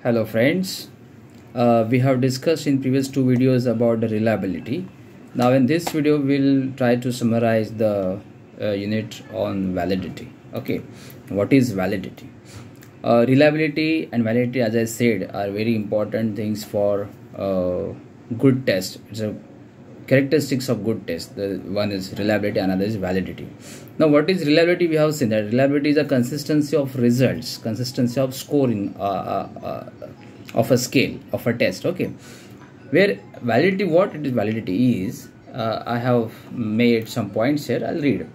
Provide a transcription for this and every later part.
Hello friends, we have discussed in previous two videos about the reliability. Now in this video we'll try to summarize the unit on validity. Okay, what is validity? Reliability and validity, as I said, are very important things for good test. It's a characteristics of good test. The one is reliability, another is validity. Now what is reliability? We have seen that reliability is a consistency of results, consistency of scoring of a scale of a test. Okay, where validity, what it is validity is, I have made some points here. I'll read.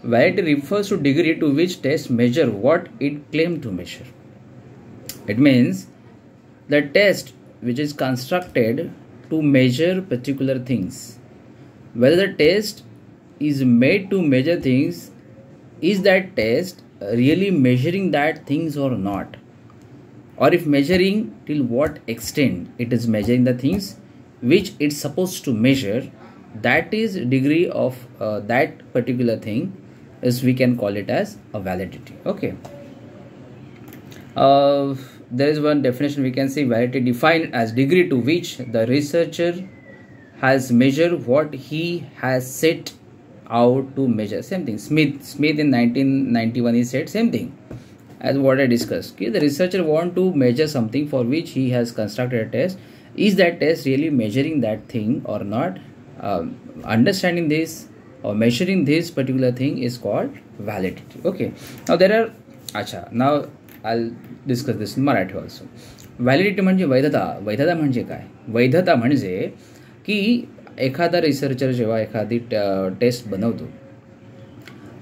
Validity refers to degree to which test measure what it claimed to measure. It means the test which is constructed to measure particular things. Whether the test is made to measure things, is that test really measuring that things or not? Or if measuring, till what extent it is measuring the things which it's supposed to measure, that is degree of that particular thing, is we can call it as a validity. Okay. There is one definition we can say: validity defined as degree to which the researcher has measured what he has set out to measure. Same thing. Smith in 1991 he said same thing as what I discussed. Okay, the researcher want to measure something for which he has constructed a test. Is that test really measuring that thing or not? Understanding this or measuring this particular thing is called validity. Okay. Now there are now I'll discuss this in Marathi also. Validity म्हणजे वैधता म्हणजे काय? वैधता म्हणजे की एखादा researcher जेव्हा एखादी टेस्ट बनवतो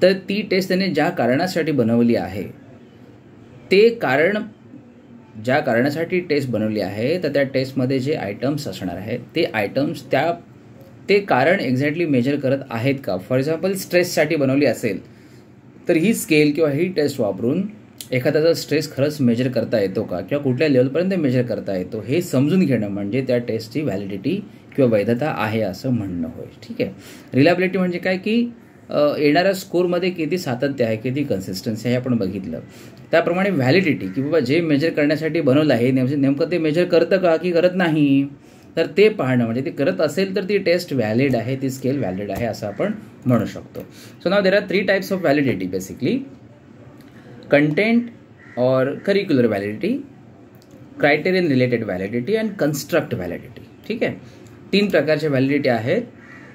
तर ती टेस्ट त्याने ज्या कारणासाठी बनवली आहे ते कारण, ज्या कारणासाठी टेस्ट बनवली आहे तर त्या टेस्टमध्ये जे आयटम्स असणार आहेत ते आयटम्स ते कारण एक्झॅक्टली मेजर करत आहेत का? फॉर एक्झाम्पल स्ट्रेससाठी बनवली असेल तर ही स्केल किंवा ही टेस्ट वापरून एखाद्याचा स्ट्रेस खरंच मेजर करता येतो का किंवा कुठल्या लेवलपर्यंत मेजर करता येतो हे समजून घेणं म्हणजे त्या टेस्टची व्हॅलिडिटी किंवा वैधता आहे असं म्हणणं होय. ठीक आहे. रिलायबिलिटी म्हणजे काय की येणाऱ्या स्कोरमध्ये किती सातत्य आहे, किती कन्सिस्टन्सी आहे आपण बघितलं. त्याप्रमाणे व्हॅलिडिटी की बाबा जे मेजर करण्यासाठी बनवलं आहे नेमकं ते मेजर करतं का की करत नाही, तर ते पाहणं म्हणजे ते करत असेल तर ती टेस्ट व्हॅलिड आहे, ती स्केल व्हॅलिड आहे असं आपण म्हणू शकतो. So now there are 3 types of validity basically: content और curricular validity, criterion related validity and construct validity. ठीक आहे. 3 प्रकारच्या व्हॅलिडिटी आहेत.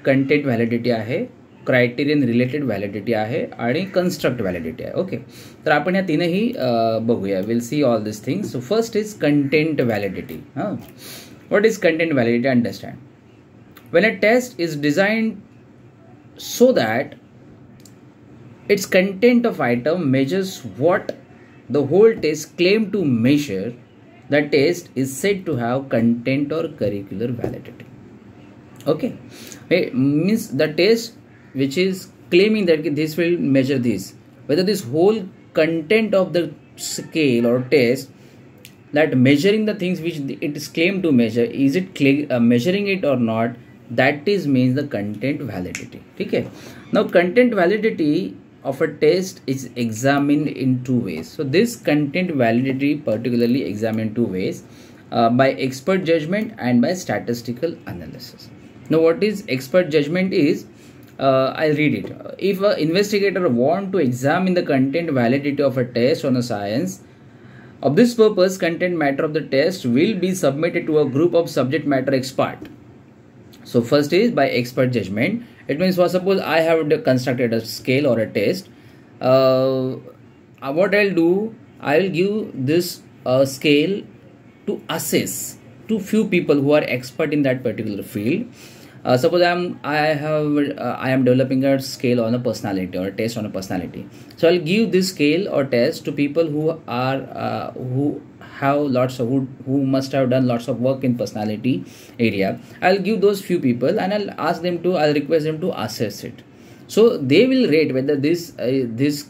कंटेंट व्हॅलिडिटी आहे, क्रायटेरियन रिलेटेड व्हॅलिडिटी आहे आणि कन्स्ट्रक्ट व्हॅलिडिटी आहे. ओके, तर आपण या तीनही बघूया. Will see all this things. So first is content validity. What is content validity? Understand. When a test is designed so that its content of item measures what the whole test claim to measure, the test is said to have content or curricular validity. Okay, it means the test which is claiming that this will measure this, whether this whole content of the scale or test that measuring the things which it is claimed to measure, is it measuring it or not, that is means the content validity. Okay. Now content validity of a test is examined in 2 ways. So this content validity particularly examined in 2 ways, by expert judgment and by statistical analysis. Now what is expert judgment is, I'll read it. If an investigator want to examine the content validity of a test on a science, of this purpose content matter of the test will be submitted to a group of subject matter expert. So first is by expert judgment. It means, for suppose I have constructed a scale or a test. What I'll do, I'll give this scale to assess to few people who are expert in that particular field. Suppose I am developing a scale on a personality or a test on a personality. So I'll give this scale or test to people who are who must have done lots of work in personality area. I'll give those few people and I'll request them to assess it. So they will rate whether this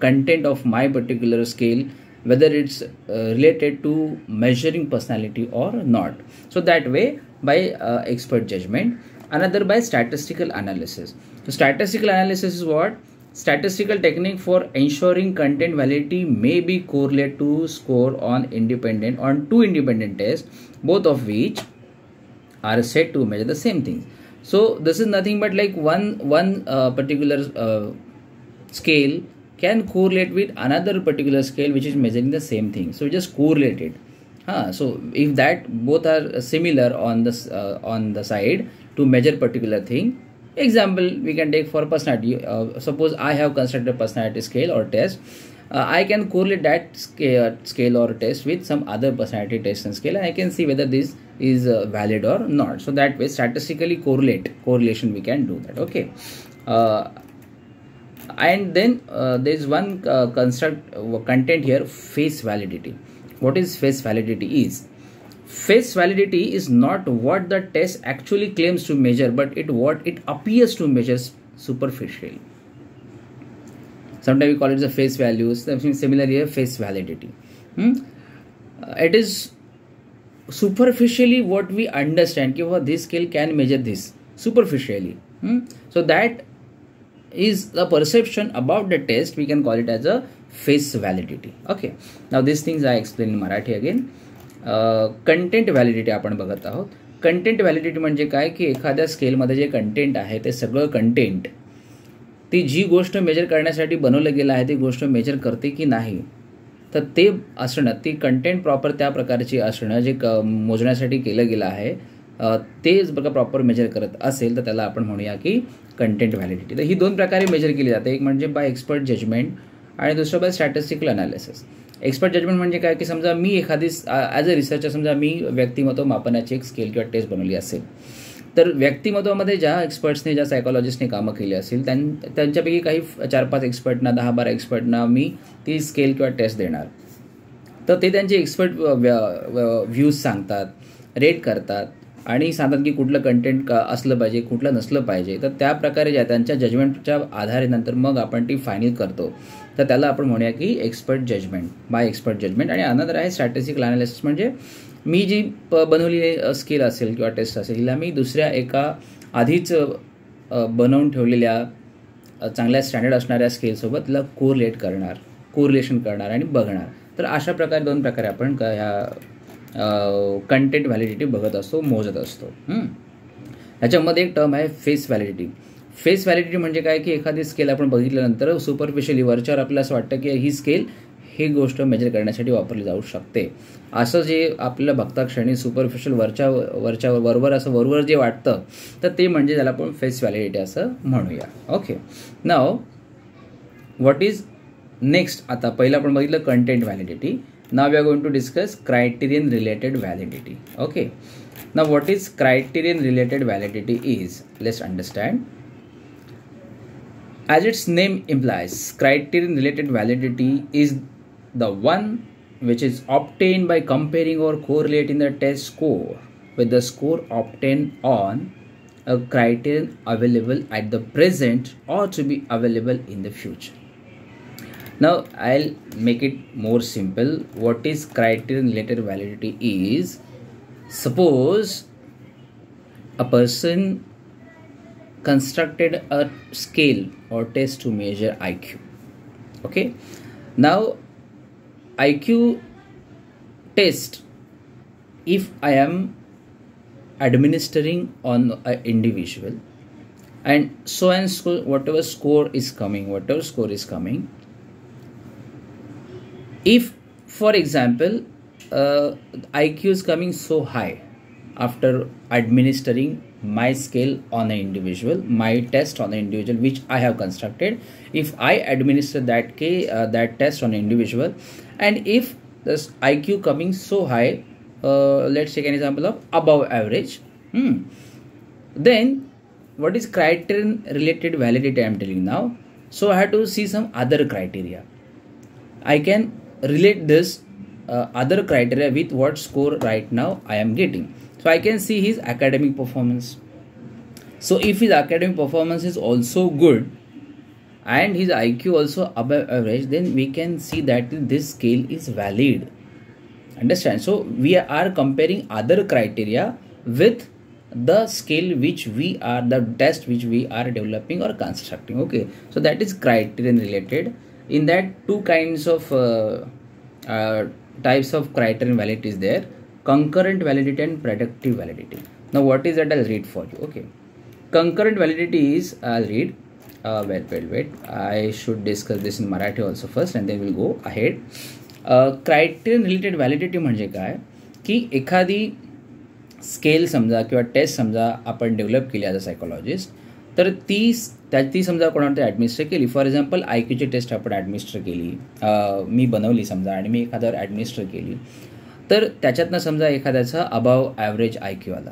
content of my particular scale, whether it's related to measuring personality or not. So that way by expert judgment. Another by statistical analysis. So statistical analysis is what? statistical technique for ensuring content validity may be correlate to score on two independent tests, both of which are set to measure the same thing. So this is nothing but like one particular scale can correlate with another particular scale which is measuring the same thing. So just correlate it. So if that both are similar on the side to measure particular thing. Example we can take for personality. Suppose I have constructed a personality scale or test. I can correlate that scale or test with some other personality test and scale, and I can see whether this is valid or not. So that way statistically correlation we can do that. Okay. And then there is one content here, face validity. What is face validity is? Face validity is not what the test actually claims to measure, but what it appears to measure superficially. Sometimes we call it the face values. Similarly here, face validity. It is superficially what we understand. This scale can measure this superficially. So that is the perception about the test. We can call it as a face validity. Okay. Now these things I explain in Marathi again. Content validity आपण बघत आहोत. Content validity म्हणजे काय की एखाद्या स्केलमध्ये जे content आहे ते सगळं कंटेंट ती जी गोष्ट मेजर करण्यासाठी बनवलं गेलं आहे ती गोष्ट मेजर करते की नाही, तर ते असणं, ती कंटेंट प्रॉपर त्या प्रकारची असणं जे मोजण्यासाठी केलं गेलं आहे तेच बघा प्रॉपर मेजर करत असेल तर त्याला आपण म्हणूया की कंटेंट व्हॅलिडिटी. तर ही दोन प्रकारे मेजर केली जाते. एक म्हणजे बाय एक्सपर्ट जजमेंट आणि दुसरं by statistical analysis. Expert judgement म्हणजे काय की समजा मी एखादी ॲज अ रिसर्चर समजा मी व्यक्तिमत्व मापनाची एक स्केल किंवा टेस्ट बनवली असेल, तर व्यक्तिमत्वामध्ये ज्या एक्सपर्ट्सने ज्या सायकॉलॉजिस्टने कामं केली असेल त्यांच्यापैकी काही 4-5 एक्सपर्टना 10-12 एक्सपर्टना मी ती स्केल किंवा टेस्ट देणार. तर ते त्यांचे एक्सपर्ट व्ह्यूज सांगतात, रेट करतात आणि सांगतात की कुठलं कंटेंट असलं पाहिजे कुठलं नसलं पाहिजे. तर त्या प्रकारे ज्या त्यांच्या जजमेंटच्या आधारे नंतर मग आपण ती फायनल करतो. तर त्याला आपण म्हणूया की expert judgement, by expert judgement. आणि अनदर आहे स्टॅटिस्टिकल अनालिसिस. म्हणजे मी जी बनवलेली स्केल असेल किंवा टेस्ट असेल हिला मी दुसऱ्या एका आधीच बनवून ठेवलेल्या चांगल्या स्टँडर्ड असणाऱ्या स्केलसोबत तिला कोरिलेशन करणार आणि बघणार. तर अशा प्रकारे दोन प्रकारे आपण ह्या कंटेंट व्हॅलिडिटी बघत असतो, मोजत असतो. ह्याच्यामध्ये एक टर्म आहे फेस व्हॅलिडिटी. फेस व्हॅलिडिटी म्हणजे काय की एखादी स्केल आपण बघितल्यानंतर सुपरफिशियली वरच्यावर आपल्याला असं वाटतं की ही स्केल ही गोष्ट मेजर करण्यासाठी वापरली जाऊ शकते. असं जे आपल्याला बघता क्षणी सुपरफिशियल वरवर असं वरवर जे वाटतं तर ते म्हणजे त्याला आपण फेस व्हॅलिडिटी असं म्हणूया. Okay. Now what is next? आता पहिलं आपण बघितलं content validity. Now we are going to discuss criterion related validity. Okay. Now what is criterion related validity is? Let's understand. As its name implies, criterion related validity is the one which is obtained by comparing or correlating the test score with the score obtained on a criterion available at the present or to be available in the future. Now I'll make it more simple. What is criterion related validity is, suppose a person constructed a scale or test to measure IQ. Okay. Now IQ test, if I am administering on an individual and so whatever score is coming, if for example IQ is coming so high after administering my scale on an individual, my test on an individual which I have constructed, if I administer that test on an individual, and if this IQ coming so high, let's take an example of above average, then what is criterion related validity I am telling now? So I have to see some other criteria. I can relate this other criteria with what score right now I am getting. So I can see his academic performance. So if his academic performance is also good and his IQ also above average, then we can see that this scale is valid. Understand? So we are comparing other criteria with the scale which we are, the test which we are developing or constructing. Okay, so that is criterion related. In that, two kinds of types of criterion validity is there: concurrent validity and predictive validity. Now what is that? I'll read for you. Okay, concurrent validity is, I'll read, wait, I should discuss this in Marathi also first and then we'll go ahead. Criterion related validity म्हणजे काय की एखादी scale समजा किंवा test समजा आपण develop केली as a psychologist, तर ती समजा कोणाला ॲडमिनिस्टर केली. फॉर एक्झाम्पल IQची टेस्ट आपण ॲडमिनिस्टर केली, मी बनवली समजा आणि मी एखाद्यावर ॲडमिनिस्टर केली, तर त्याच्यातनं समजा एखाद्याचा अबाव ॲव्हरेज IQ आला,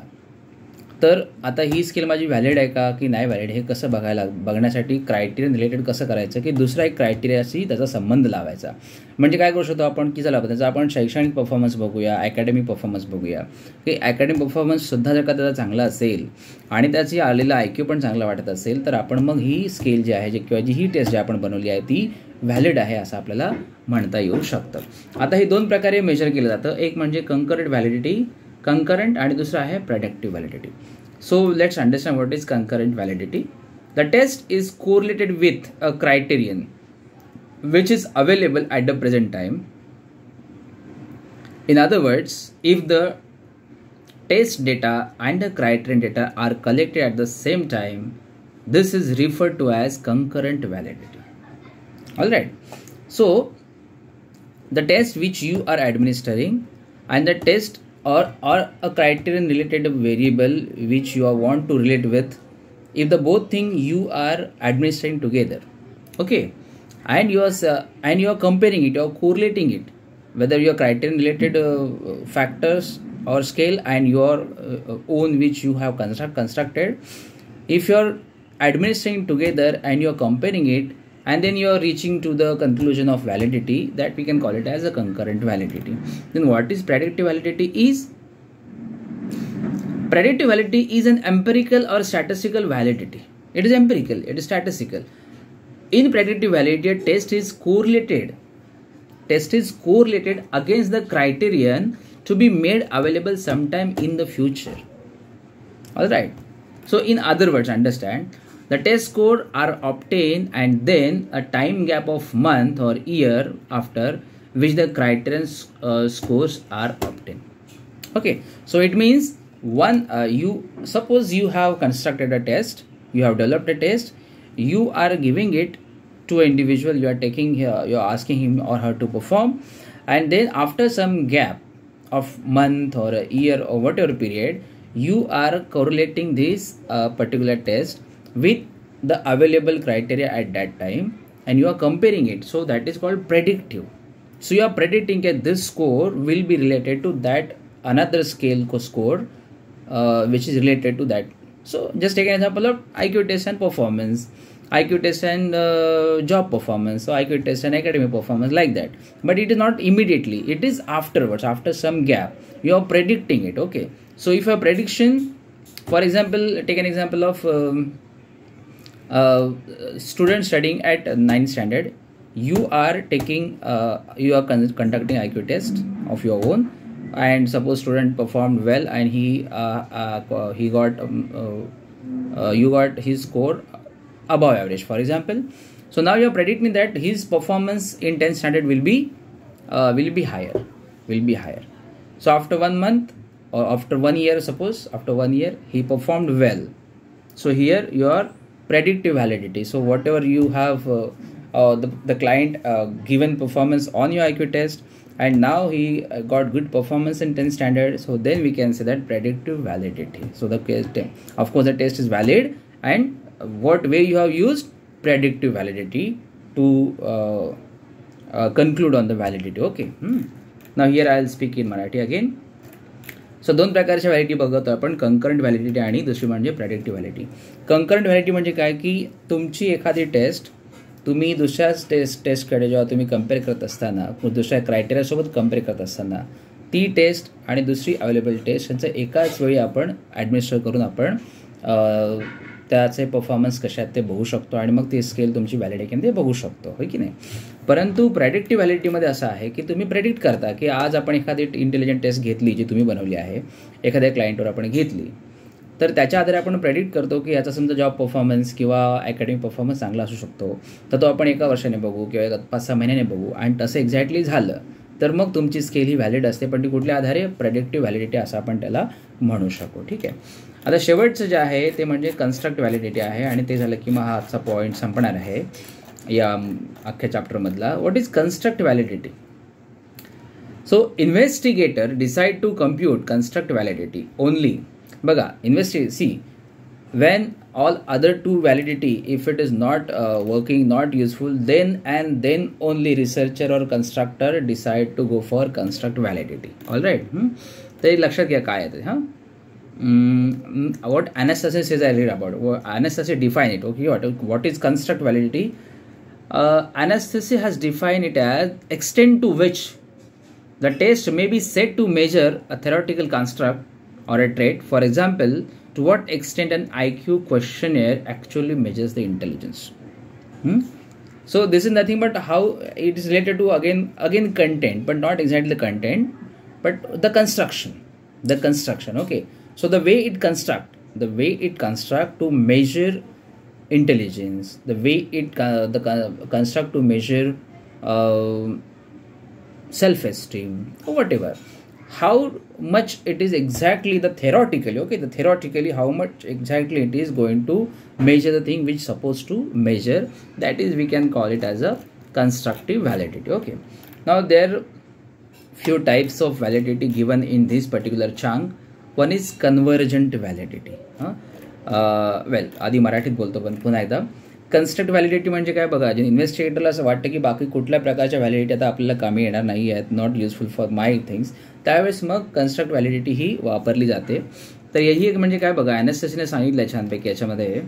तर आता ही स्केल माझी व्हॅलिड आहे का की नाही व्हॅलिड हे कसं बघण्यासाठी क्रायटेरियन रिलेटेड कसं करायचं की दुसरा एक क्रायटेरियाशी त्याचा संबंध लावायचा. म्हणजे काय करू शकतो आपण की चला त्याचा आपण शैक्षणिक परफॉर्मन्स बघूया, अकॅडमिक परफॉर्मन्स बघूया. की अकॅडमिक परफॉर्मन्ससुद्धा जर का त्याचा चांगला असेल आणि त्याची आलेला IQ पण चांगला वाटत असेल, तर आपण मग ही स्केल जी आहे किंवा ही टेस्ट जी आपण बनवली आहे ती व्हॅलिड आहे असं आपल्याला म्हणता येऊ शकतं. आता हे दोन प्रकारे मेजर केलं जातं. एक म्हणजे कंकरंट व्हॅलिडिटी, concurrent, आणि दुसरा आहे predictive validity. So let's understand what is concurrent validity. The test is correlated with a criterion which is available at the present time. In other words, if the test data and the criterion data are collected at the same time, this is referred to as concurrent validity. Alright, so the test which you are administering and the test or a criterion related variable which you want to relate with, if the both thing you are administering together, okay, and you are comparing it or correlating it, whether your criterion related factors or scale and your own which you have constructed, if you are administering together and you are comparing it and then you are reaching to the conclusion of validity, that we can call it as a concurrent validity. Then what is predictive validity? Predictive validity is an empirical or statistical validity. It is empirical, it is statistical. In predictive validity, test is correlated against the criterion to be made available sometime in the future. Alright, so in other words, understand, the test score are obtained and then a time gap of month or year after which the criterion scores are obtained. Okay, so it means you suppose you have constructed a test, you have developed a test, you are giving it to an individual, you are asking him or her to perform, and then after some gap of month or a year or whatever period, you are correlating this particular test with the available criteria at that time and you are comparing it. So that is called predictive. So you are predicting that this score will be related to that another scale score which is related to that. So just take an example of IQ test and performance, IQ test and job performance, so IQ test and academic performance, like that. But it is not immediately, it is afterwards, after some gap you are predicting it. Okay, so if a prediction, for example, take an example of student studying at 9th standard, you are taking conducting IQ test of your own, and suppose student performed well and he got you got his score above average, for example. So now you are predicting that his performance in 10th standard will be higher. So after 1 month or after 1 year, suppose after 1 year he performed well. So here your predictive validity. So whatever you have the client given performance on your IQ test, and now he got good performance in 10th standard, so then we can say that predictive validity. So the case, of course the test is valid, and what way you have used predictive validity to conclude on the validity. Okay. Now here I will speak in Marathi again. सो दोन प्रकारच्या validity बघतो आपण, concurrent validity आणि दुसरी म्हणजे predictive validity. Concurrent validity म्हणजे काय की तुमची एखादी टेस्ट तुम्ही दुसऱ्याच टेस्टकडे जेव्हा तुम्ही कम्पेअर करत असताना, दुसऱ्या क्रायटेरियासोबत कम्पेअर करत असताना, ती टेस्ट आणि दुसरी अवेलेबल टेस्ट यांचं एकाच वेळी आपण ॲडमिनिस्टर करून आपण त्याचे परफॉर्मन्स कसे आहेत ते बघू शकतो आणि मग ती स्केल तुमची व्हॅलिड आहे की ते बघू शकतो, होय की नाही. परंतु प्रेडिक्टिव्ह व्हॅलिडिटीमध्ये असं आहे की तुम्ही प्रेडिक्ट करता की आज आपण एखादी इंटेलिजंट टेस्ट घेतली जी तुम्ही बनवली आहे, एखाद्या क्लायंटवर आपण घेतली, तर त्याच्या आधारे आपण प्रेडिक्ट करतो की याचा समजा जॉब परफॉर्मन्स किंवा अकॅडमिक परफॉर्मन्स चांगला असू शकतो, तर तो आपण एका वर्षाने बघू किंवा 5-6 महिन्याने बघू. आणि तसं एक्झॅक्टली झालं तर मग तुमची स्केल ही व्हॅलिड असते, पण ती कुठल्या आधारे, प्रेडिक्टिव्ह व्हॅलिडिटी असं आपण त्याला म्हणू शकू. ठीक आहे. आता शेवटचं जे आहे ते म्हणजे कन्स्ट्रक्ट व्हॅलिडिटी आहे, आणि ते झालं की मग हा आजचा पॉईंट संपणार आहे या अख्ख्या चॅप्टरमधला. What is construct validity? So investigator decide to compute construct validity only. बघा, see when all other two validity, if it is not working, not useful, then only researcher or constructor decide to go for construct validity. All right. तर लक्षात घ्या काय आहे ते. हां, what Anastasia says I read about. Anastasia define it. Okay, what is construct validity? Anastasia has defined it as extent to which the test may be said to measure a theoretical construct or a trait. For example, to what extent an IQ questionnaire actually measures the intelligence. So this is nothing but how it is related to again content, but not exactly the content, but the construction. Okay, so the way it construct to measure intelligence, the way it construct to measure self-esteem or whatever. How much it is exactly the theoretically how much exactly it is going to measure the thing which supposed to measure, that is we can call it as a constructive validity. Okay, now there are few types of validity given in this particular chunk. One is convergent validity. well आधी मराठीत बोलतो पण पुन्हा एकदा. Construct validity म्हणजे काय बघा, जे इन्व्हेस्टिगेटरला असं वाटतं की बाकी कुठल्या प्रकारच्या व्हॅलिडिटी आता आपल्याला कामी येणार नाही आहेत, not useful for my things, त्यावेळेस मग कन्स्ट्रक्ट व्हॅलिडिटी ही वापरली जाते. तर यही एक म्हणजे काय बघा, एनास्टेसियाने सांगितलं छानपैकी याच्यामध्ये.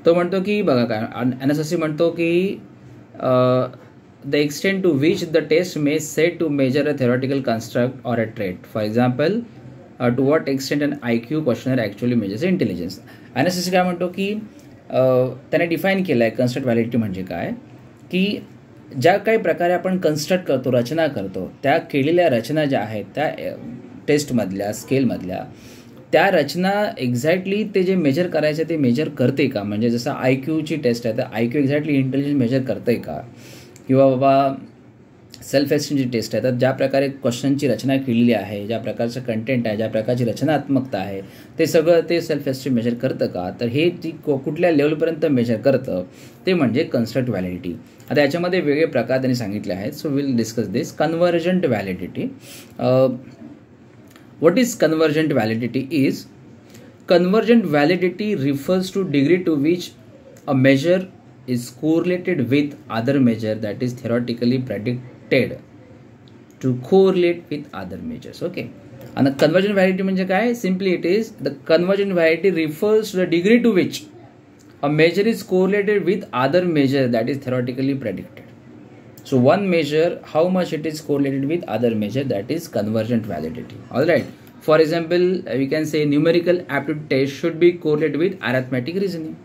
तो म्हणतो की बघा काय, एनास्टेसिया म्हणतो की the extent to which the test may set to measure a theoretical construct or a trait. For example, to what extent an IQ questionnaire actually measures intelligence. Anastasia काय म्हणतो की त्याने डिफाईन केलं आहे कन्स्ट्रक्ट व्हॅलिडिटी म्हणजे काय, की ज्या काही प्रकारे आपण कन्स्ट्रक्ट करतो, रचना करतो, त्या केलेल्या रचना ज्या आहेत त्या टेस्टमधल्या, स्केलमधल्या, त्या रचना एक्झॅक्टली ते जे मेजर करायचं ते मेजर करते का. म्हणजे जसं IQची टेस्ट आहे, तर IQ एक्झॅक्टली इंटेलिजन्स मेजर करते का, किंवा बाबा सेल्फ एस्टीमची टेस्ट आहे, तर ज्या प्रकारे क्वेश्चनची रचना केलेली आहे, ज्या प्रकारचं कंटेंट आहे, ज्या प्रकारची रचनात्मकता आहे, ते सगळं ते सेल्फ एस्टीम मेजर करतं का, तर हे ती कुठल्या लेवलपर्यंत मेजर करतं ते म्हणजे कन्स्ट्रक्ट व्हॅलिडिटी. आता याच्यामध्ये वेगळे प्रकार त्यांनी सांगितले आहेत. So will discuss this. Convergent validity. What is convergent validity? Is convergent validity refers to degree to which a measure is correlated with other measure that is theoretically predicted to correlate with other measures. Okay, and the convergent validity म्हणजे काय? Simply it is the convergent validity refers to the degree to which a measure is correlated with other measure that is theoretically predicted. So one measure, how much it is correlated with other measure, that is convergent validity. All right. For example, we can say numerical aptitude test should be correlated with arithmetic reasoning.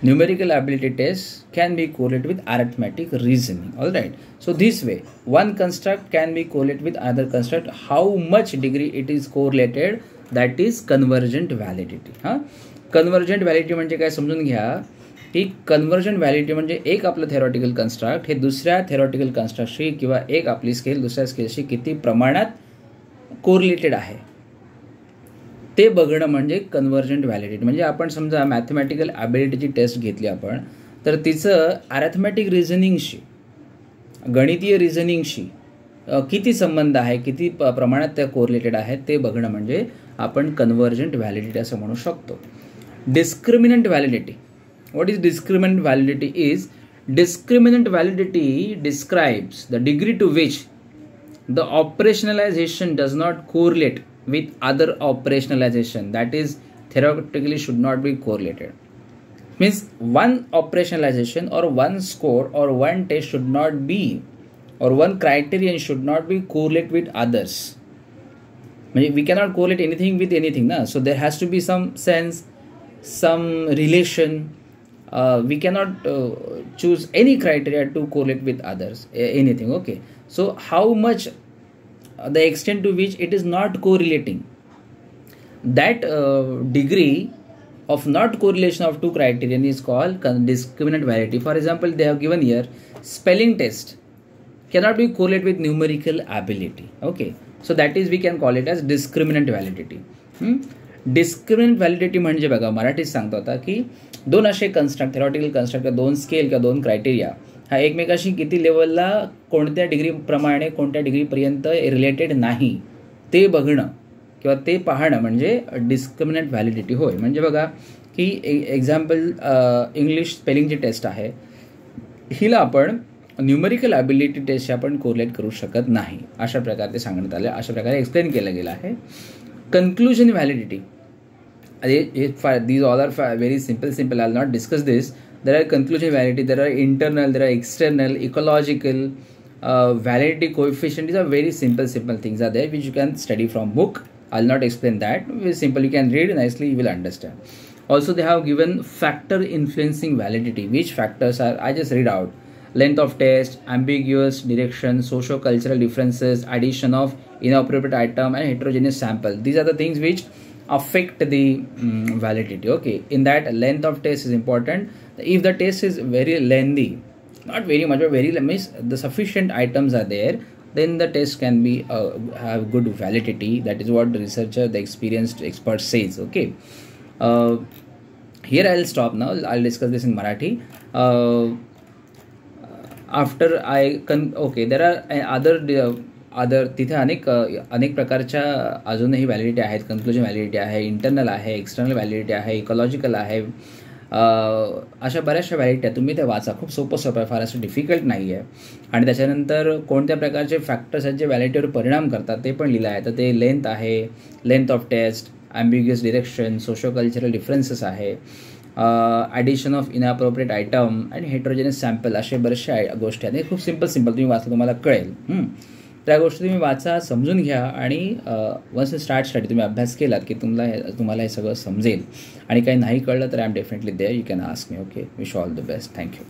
Numerical ability test can be correlated with arithmetic reasoning. All right. So this way, one construct can be correlated with another construct. How much degree it is correlated, that is convergent validity. Convergent validity म्हणजे काय समजून घ्या की convergent validity म्हणजे एक आपलं theoretical construct हे दुसऱ्या theoretical कन्स्ट्रक्टशी किंवा एक आपली स्केल दुसऱ्या स्केलशी किती प्रमाणात कोरिलेटेड आहे ते बघणं म्हणजे कन्वर्जंट व्हॅलिडिटी. म्हणजे आपण समजा मॅथमॅटिकल ॲबिलिटीची टेस्ट घेतली आपण, तर तिचं अॅरिथमॅटिक रिझनिंगशी, गणितीय रिझनिंगशी किती संबंध आहे, किती प्रमाणात त्या कोरिलेटेड आहेत ते बघणं म्हणजे आपण कन्वर्जंट व्हॅलिडिटी असं म्हणू शकतो. Discriminant validity. What is discriminant validity? Is discriminant validity describes the degree to which the operationalization does not correlate with other operationalization, that is theoretically should not be correlated. Means one operationalization or one score or one test should not be, or one criterion should not be correlate with others. We cannot correlate anything with anything, na? So there has to be some sense, some relation. We cannot choose any criteria to correlate with others, anything. Okay, so how much the extent to which it is not correlating. That degree of not correlation of two criterion is called discriminant validity. For example, they have given here spelling test cannot be correlated with numerical ability. Okay, so that is we can call it as discriminant validity. Discriminant validity म्हणजे बघा मराठीत सांगतो आता की दोन असे construct theoretical construct दोन scale किंवा दोन क्रायटेरिया हा एकमेकाशी किती लेवलला कोणत्या डिग्रीप्रमाणे कोणत्या डिग्रीपर्यंत रिलेटेड नाही ते बघणं किंवा ते पाहणं म्हणजे डिस्क्रिमिनंट व्हॅलिडिटी होय. म्हणजे बघा की एक्झाम्पल इंग्लिश स्पेलिंगची टेस्ट आहे, हिला आपण न्यूमेरिकल ॲबिलिटी टेस्टशी आपण कोरिलेट करू शकत नाही, अशा प्रकारे ते सांगण्यात आलं, अशा प्रकारे एक्सप्लेन केलं गेलं आहे. Conclusion validity, these all are very simple. I'll not discuss this. There are conclusion validity, there are internal, there are external, ecological, validity coefficient. These are very simple things are there which you can study from book. I'll not explain that. Very simple, you can read nicely, you will understand. Also they have given factor influencing validity. Which factors are, I just read out: length of test, ambiguous direction, socio-cultural differences, addition of inappropriate item, and heterogeneous sample. These are the things which affect the validity. Okay, in that length of test is important. If the test is very lengthy, not very much but very means the sufficient items are there, then the test can be have good validity. That is what the researcher, the experienced expert says. Okay, here I'll stop now. I'll discuss this in Marathi. After okay, there are other तिथे अनेक प्रकारच्या अजूनही validity आहेत. Conclusion validity आहे, internal आहे, external validity आहे, ecological आहे, अशा बऱ्याचशा व्हॅलिडिटी आहेत. तुम्ही ते वाचा, खूप सोपं आहे, फार असं डिफिकल्ट नाही आहे. आणि त्याच्यानंतर कोणत्या प्रकारचे फॅक्टर्स आहेत जे व्हॅलिडिटीवर परिणाम करतात ते पण लिहिलं आहे. तर ते लेंथ आहे, length of test, ambiguous direction, socio cultural differences आहे, ॲडिशन ऑफ इनअप्रोप्रिएट आयटम आणि हेट्रोजेनस सॅम्पल, असे बरेचशा गोष्टी आहेत. हे खूप सिम्पल तुम्ही वाचलं तुम्हाला कळेल. त्या गोष्टी तुम्ही वाचा, समजून घ्या आणि वन्स स्टार्ट तुम्ही अभ्यास केलात की तुम्हाला हे सगळं समजेल. आणि काही नाही कळलं तर I am definitely there, you can ask me. Okay, wish all the best. Thank you.